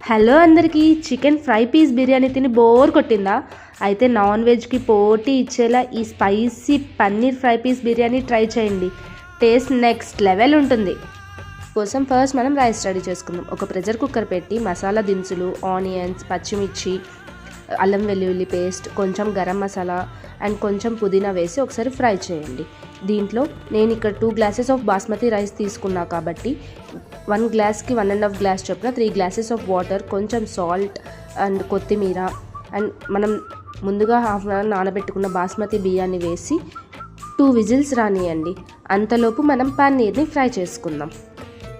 Hello అందరికీ, chicken fry piece biryani తిని bore కొట్టిందా? అయితే నాన్ వెజ్కి పోటీ ఇచ్చేలా ఈ spicy paneer fry piece biryani try చేయండి. టేస్ట్ నెక్స్ట్ లెవెల్ ఉంటుంది. కోసం ఫస్ట్ మనం రైస్ రెడీ చేసుకుందాం. ఒక ప్రెషర్ కుక్కర్ పెట్టి మసాలా దినుసులు, ఆనియన్స్, పచ్చిమిర్చి, అల్లం వెల్లుల్లి పేస్ట్, కొంచెం గరం మసాలా అండ్ కొంచెం పుదీనా వేసి ఒకసారి ఫ్రై చేయండి. దీంట్లో నేను ఇక్కడ 2 గ్లాసెస్ ఆఫ్ బాస్మతి రైస్ తీసుకున్నా కాబట్టి 1 గ్లాస్కి 1.5 గ్లాస్ చొప్పున 3 గ్లాసెస్ ఆఫ్ వాటర్, కొంచెం సాల్ట్ అండ్ కొత్తిమీర అండ్ మనం ముందుగా హాఫ్ అన్ అవర్ నానబెట్టుకున్న బాస్మతి బియ్యాన్ని వేసి 2 విజిల్స్ రానియండి. అంతలోపు మనం పన్నీర్ని ఫ్రై చేసుకుందాం.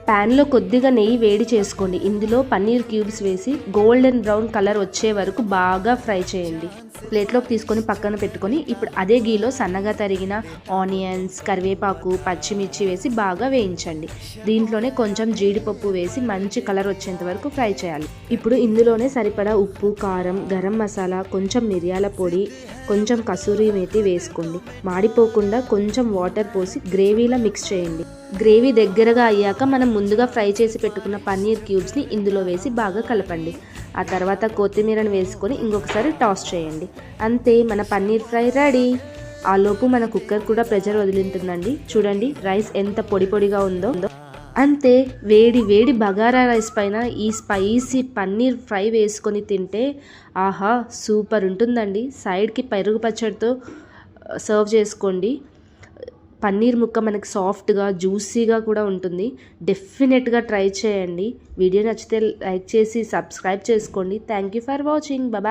ప్యాన్లో కొద్దిగా నెయ్యి వేడి చేసుకోండి. ఇందులో పన్నీర్ క్యూబ్స్ వేసి గోల్డెన్ బ్రౌన్ కలర్ వచ్చే వరకు బాగా ఫ్రై చేయండి. ప్లేట్లోకి తీసుకొని పక్కన పెట్టుకొని ఇప్పుడు అదే గీలో సన్నగా తరిగిన ఆనియన్స్, కరివేపాకు, పచ్చిమిర్చి వేసి బాగా వేయించండి. దీంట్లోనే కొంచెం జీడిపప్పు వేసి మంచి కలర్ వచ్చేంత వరకు ఫ్రై చేయాలి. ఇప్పుడు ఇందులోనే సరిపడా ఉప్పు, కారం, గరం మసాలా, కొంచెం మిరియాల పొడి, కొంచెం కసూరి మేతి వేసుకోండి. మాడిపోకుండా కొంచెం వాటర్ పోసి గ్రేవీలా మిక్స్ చేయండి. గ్రేవీ దగ్గరగా అయ్యాక మనం ముందుగా ఫ్రై చేసి పెట్టుకున్న పన్నీర్ క్యూబ్స్ని ఇందులో వేసి బాగా కలపండి. ఆ తర్వాత కొత్తిమీరను వేసుకొని ఇంకొకసారి టాస్ చేయండి. అంతే, మన పన్నీర్ ఫ్రై రెడీ. ఆలోపు మన కుక్కర్ కూడా ప్రెషర్ వదిలింటుందండి. చూడండి రైస్ ఎంత పొడి పొడిగా ఉందో. అంతే, వేడి వేడి బగారా రైస్ పైన ఈ స్పైసీ పన్నీర్ ఫ్రై వేసుకొని తింటే ఆహా సూపర్ ఉంటుందండి. సైడ్కి పెరుగు పచ్చడితో సర్వ్ చేసుకోండి. పన్నీర్ ముక్క మనకి సాఫ్ట్గా, జ్యూసీగా కూడా ఉంటుంది. డెఫినెట్గా ట్రై చేయండి. వీడియో నచ్చితే లైక్ చేసి సబ్స్క్రైబ్ చేసుకోండి. Thank you for watching. Bye.